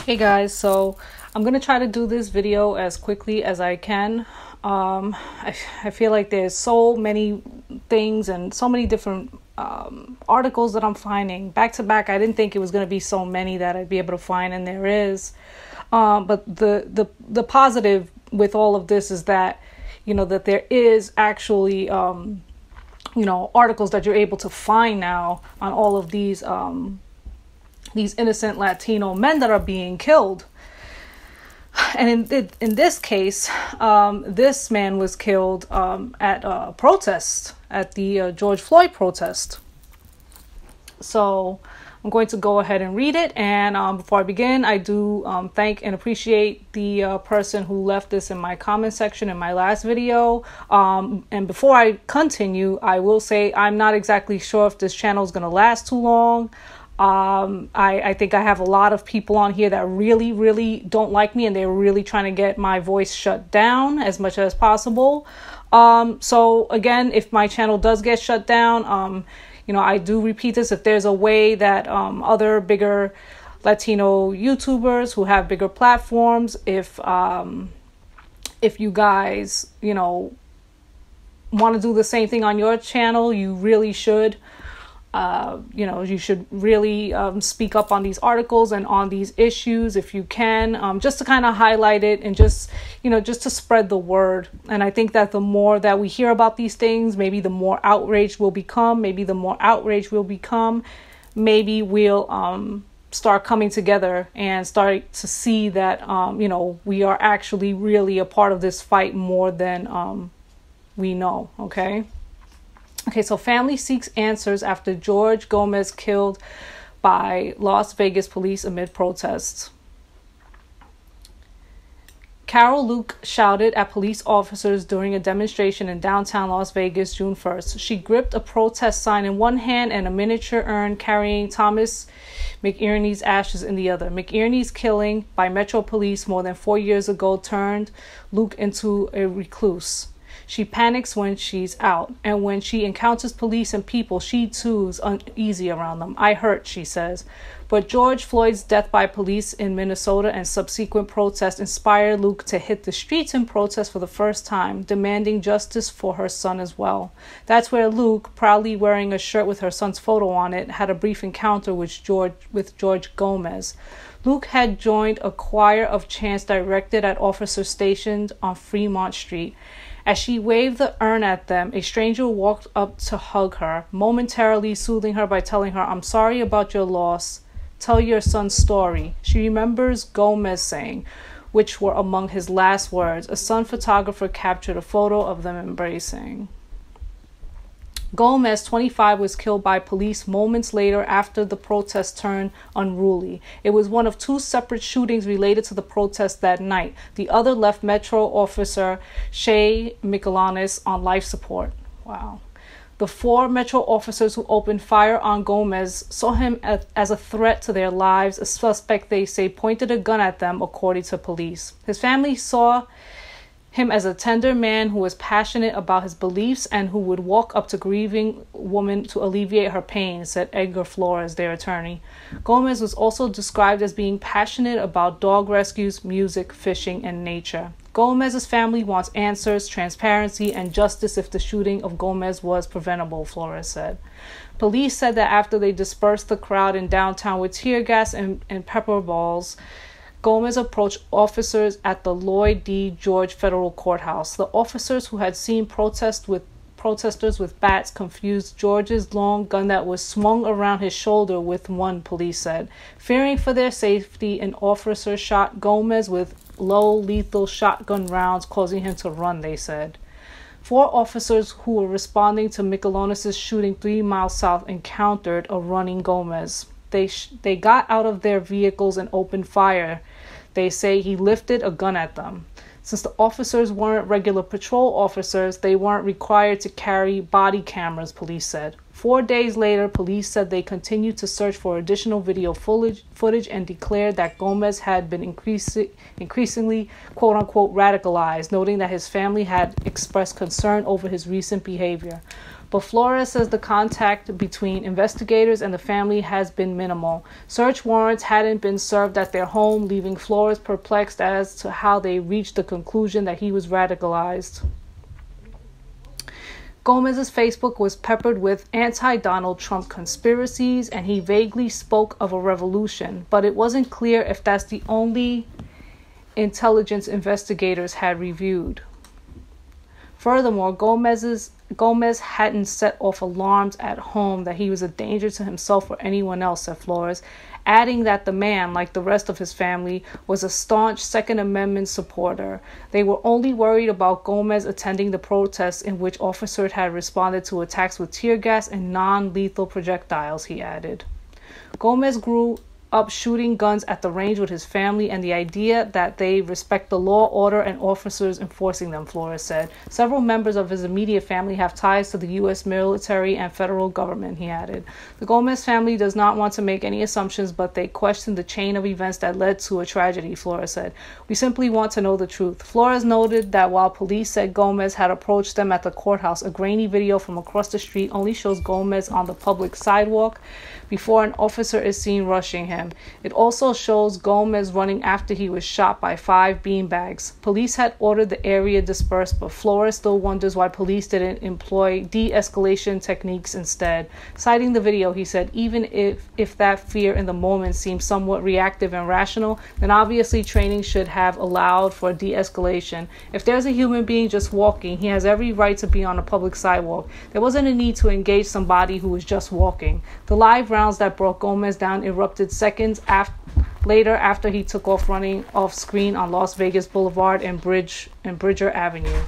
Hey guys, so I'm gonna try to do this video as quickly as I can. I feel like there's so many things and so many different articles that I'm finding back to back. I didn't think it was gonna be so many that I'd be able to find, and there is. But the positive with all of this is that that there is actually articles that you're able to find now on all of these innocent Latino men that are being killed. And in this case, this man was killed at a protest, at the George Floyd protest. So I'm going to go ahead and read it. And before I begin, I do thank and appreciate the person who left this in my comment section in my last video. And before I continue, I will say I'm not exactly sure if this channel is going to last too long. I think I have a lot of people on here that really don't like me, and they're really trying to get my voice shut down as much as possible. So again, if my channel does get shut down, I do repeat this. If there's a way that other bigger Latino YouTubers who have bigger platforms, if you guys want to do the same thing on your channel, you really should. You should really speak up on these articles and on these issues if you can, just to kind of highlight it and just to spread the word. And I think that the more that we hear about these things, maybe the more outraged we'll become. Maybe we'll start coming together and start to see that, we are actually really a part of this fight more than we know. Okay, so family seeks answers after George Gomez killed by Las Vegas police amid protests. Carol Luke shouted at police officers during a demonstration in downtown Las Vegas June 1st. She gripped a protest sign in one hand and a miniature urn carrying Thomas McInerney's ashes in the other. McInerney's killing by Metro Police more than 4 years ago turned Luke into a recluse. She panics when she's out, and when she encounters police and people, she too is uneasy around them. I hurt, she says. But George Floyd's death by police in Minnesota and subsequent protests inspired Luke to hit the streets in protest for the first time, demanding justice for her son as well. That's where Luke, proudly wearing a shirt with her son's photo on it, had a brief encounter with George Gomez. Luke had joined a choir of chants directed at officers stationed on Fremont Street. As she waved the urn at them, a stranger walked up to hug her, momentarily soothing her by telling her, "I'm sorry about your loss. Tell your son's story." She remembers Gomez saying, which were among his last words. A Sun photographer captured a photo of them embracing. Gomez, 25, was killed by police moments later after the protest turned unruly. It was one of two separate shootings related to the protest that night. The other left Metro officer Shay Michelanis on life support. Wow. The four Metro officers who opened fire on Gomez saw him as a threat to their lives. A suspect, they say, pointed a gun at them, according to police. His family saw him as a tender man who was passionate about his beliefs and who would walk up to grieving woman to alleviate her pain, said Edgar Flores, their attorney. Gomez was also described as being passionate about dog rescues, music, fishing, and nature. Gomez's family wants answers, transparency, and justice if the shooting of Gomez was preventable, Flores said. Police said that after they dispersed the crowd in downtown with tear gas and pepper balls, Gomez approached officers at the Lloyd D. George Federal Courthouse. The officers, who had seen protesters with bats, confused George's long gun that was swung around his shoulder with one, police said. Fearing for their safety, an officer shot Gomez with low lethal shotgun rounds, causing him to run, they said. Four officers who were responding to Michelanis' shooting 3 miles south encountered a running Gomez. They got out of their vehicles and opened fire. They say he lifted a gun at them. Since the officers weren't regular patrol officers, they weren't required to carry body cameras, police said. 4 days later, police said they continued to search for additional video footage and declared that Gomez had been increasingly, quote-unquote, radicalized, noting that his family had expressed concern over his recent behavior. but Flores says the contact between investigators and the family has been minimal. Search warrants hadn't been served at their home, leaving Flores perplexed as to how they reached the conclusion that he was radicalized. Gomez's Facebook was peppered with anti-Donald Trump conspiracies, and he vaguely spoke of a revolution, but it wasn't clear if that's the only intelligence investigators had reviewed. Furthermore, Gomez hadn't set off alarms at home that he was a danger to himself or anyone else, said Flores, adding that the man, like the rest of his family, was a staunch Second Amendment supporter. They were only worried about Gomez attending the protests in which officers had responded to attacks with tear gas and non-lethal projectiles, he added. Gomez grew up shooting guns at the range with his family, and the idea that they respect the law, order, and officers enforcing them, Flores said. Several members of his immediate family have ties to the U.S. military and federal government, he added. The Gomez family does not want to make any assumptions, but they question the chain of events that led to a tragedy, Flores said. We simply want to know the truth. Flores noted that while police said Gomez had approached them at the courthouse, a grainy video from across the street only shows Gomez on the public sidewalk before an officer is seen rushing him. It also shows Gomez running after he was shot by 5 beanbags. Police had ordered the area dispersed, but Flores still wonders why police didn't employ de-escalation techniques instead. Citing the video, he said, even if that fear in the moment seems somewhat reactive and rational, then obviously training should have allowed for de-escalation. If there's a human being just walking, he has every right to be on a public sidewalk. There wasn't a need to engage somebody who was just walking. The live rounds that brought Gomez down erupted seconds later after he took off running off screen on Las Vegas Boulevard and Bridger Avenue.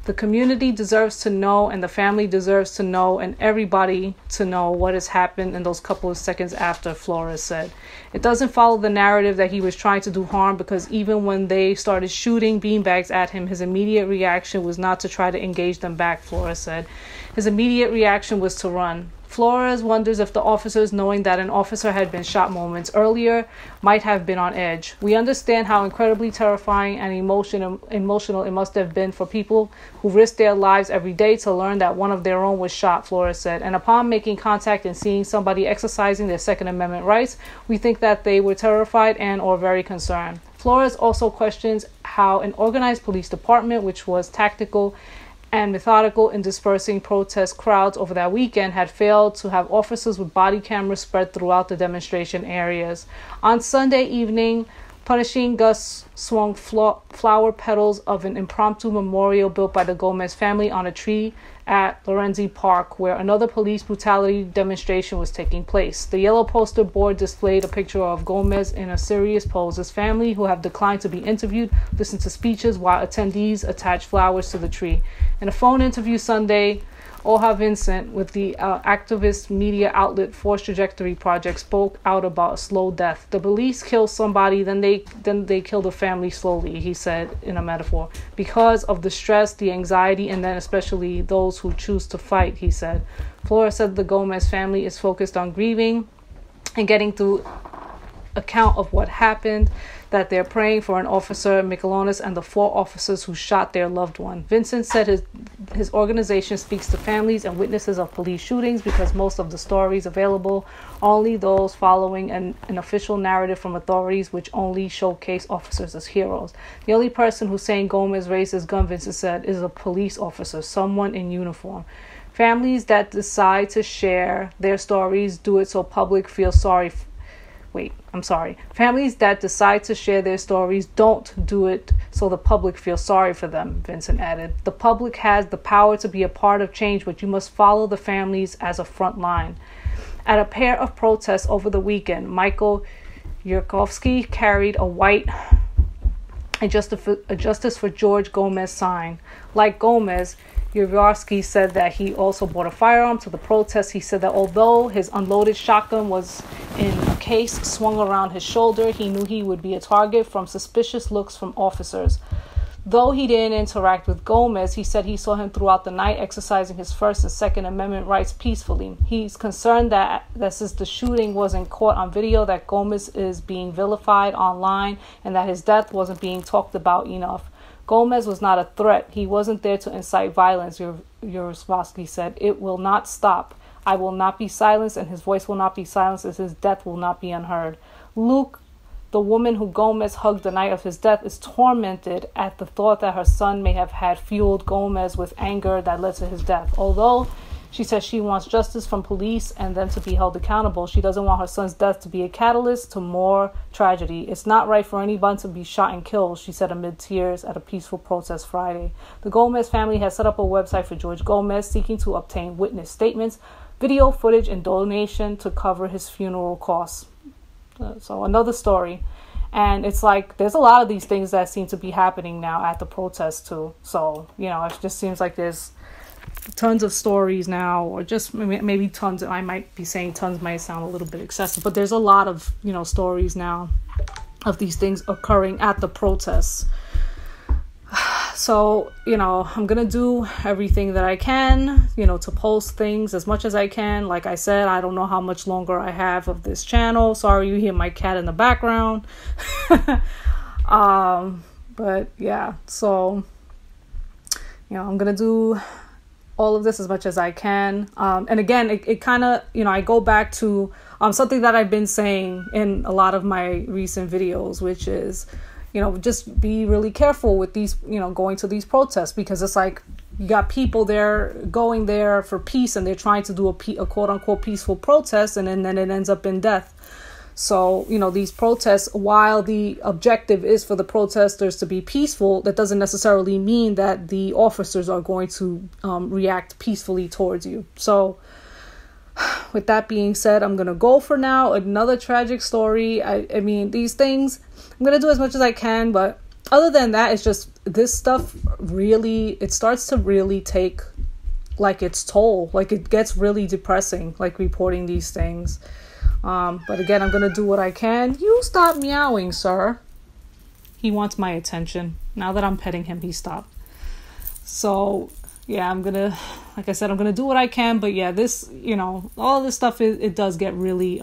The community deserves to know, and the family deserves to know, and everybody to know what has happened in those couple of seconds after, Flores said. It doesn't follow the narrative that he was trying to do harm, because even when they started shooting beanbags at him, his immediate reaction was not to try to engage them back, Flores said. His immediate reaction was to run. Flores wonders if the officers, knowing that an officer had been shot moments earlier, might have been on edge. We understand how incredibly terrifying and emotional it must have been for people who risk their lives every day to learn that one of their own was shot, Flores said. And upon making contact and seeing somebody exercising their Second Amendment rights, we think that they were terrified and or very concerned. Flores also questions how an organized police department, which was tactical and methodical in dispersing protest crowds over that weekend, had failed to have officers with body cameras spread throughout the demonstration areas. On Sunday evening, punishing gusts swung flower petals of an impromptu memorial built by the Gomez family on a tree at Lorenzi Park, where another police brutality demonstration was taking place. The yellow poster board displayed a picture of Gomez in a serious pose. His family, who have declined to be interviewed, listened to speeches while attendees attached flowers to the tree. In a phone interview Sunday, Oha Vincent, with the activist media outlet Force Trajectory Project, spoke out about a slow death. The police kill somebody, then they kill the family slowly, he said in a metaphor. Because of the stress, the anxiety, and then especially those who choose to fight, he said. Flores said the Gomez family is focused on grieving and getting through account of what happened, that they're praying for an officer, Miquelones, and the 4 officers who shot their loved one. Vincent said his organization speaks to families and witnesses of police shootings because most of the stories available are only those following an official narrative from authorities which only showcase officers as heroes. The only person who's saying Gomez raised his gun, Vincent said, is a police officer, someone in uniform. Families that decide to share their stories do it so public feels sorry. Families that decide to share their stories don't do it so the public feels sorry for them, Vincent added. The public has the power to be a part of change, but you must follow the families as a front line. At a pair of protests over the weekend, Michael Yurkovsky carried a white "A Justice for George Gomez" sign. Like Gomez, Yurkovsky said that he also brought a firearm to the protest. He said that although his unloaded shotgun was in a case swung around his shoulder, he knew he would be a target from suspicious looks from officers. Though he didn't interact with Gomez, he said he saw him throughout the night exercising his First and Second Amendment rights peacefully. He's concerned that since the shooting wasn't caught on video, that Gomez is being vilified online and that his death wasn't being talked about enough. Gomez was not a threat. He wasn't there to incite violence, Yaroslavsky said. It will not stop. I will not be silenced, and his voice will not be silenced, as his death will not be unheard. Luke, the woman who Gomez hugged the night of his death, is tormented at the thought that her son may have had fueled Gomez with anger that led to his death. Although she says she wants justice from police and them to be held accountable, she doesn't want her son's death to be a catalyst to more tragedy. It's not right for anyone to be shot and killed, she said amid tears at a peaceful protest Friday. The Gomez family has set up a website for George Gomez, seeking to obtain witness statements, video footage, and donation to cover his funeral costs. So another story. And it's like there's a lot of these things that seem to be happening now at the protest too. So, it just seems like there's tons of stories now, or just maybe tons. I might be saying tons might sound a little bit excessive, but there's a lot of, stories now of these things occurring at the protests. So, I'm going to do everything that I can, to post things as much as I can. Like I said, I don't know how much longer I have of this channel. Sorry, you hear my cat in the background. But yeah, so, I'm going to do all of this as much as I can. And again, it kind of, I go back to something that I've been saying in a lot of my recent videos, which is, just be really careful with these, going to these protests, because it's like you got people there going there for peace, and they're trying to do a quote unquote peaceful protest, and then it ends up in death. So, these protests, while the objective is for the protesters to be peaceful, that doesn't necessarily mean that the officers are going to react peacefully towards you. So, with that being said, I'm going to go for now. Another tragic story. I mean, these things, I'm going to do as much as I can. But other than that, it's just this stuff really, it starts to really take like its toll. Like it gets really depressing, like reporting these things. But again, I'm going to do what I can. You stop meowing, sir. He wants my attention. Now that I'm petting him, he stopped. So yeah, like I said, I'm going to do what I can. But yeah, this, all this stuff, it does get really,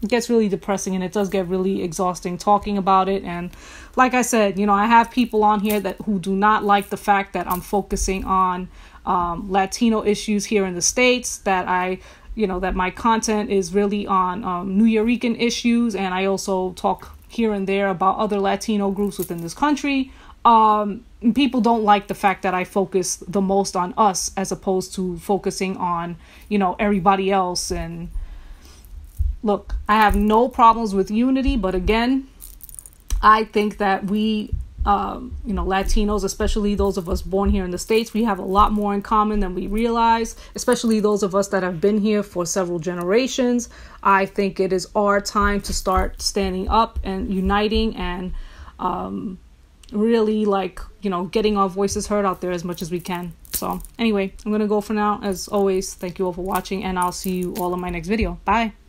it gets really depressing, and it does get really exhausting talking about it. And like I said, I have people on here who do not like the fact that I'm focusing on Latino issues here in the States, that that my content is really on New Yorican issues, and I also talk here and there about other Latino groups within this country. People don't like the fact that I focus the most on us as opposed to focusing on, everybody else. And look, I have no problems with unity, but again, I think that we, Latinos, especially those of us born here in the States, we have a lot more in common than we realize, especially those of us that have been here for several generations. I think it is our time to start standing up and uniting and really getting our voices heard out there as much as we can. So anyway, I'm going to go for now. As always, thank you all for watching, and I'll see you all in my next video. Bye.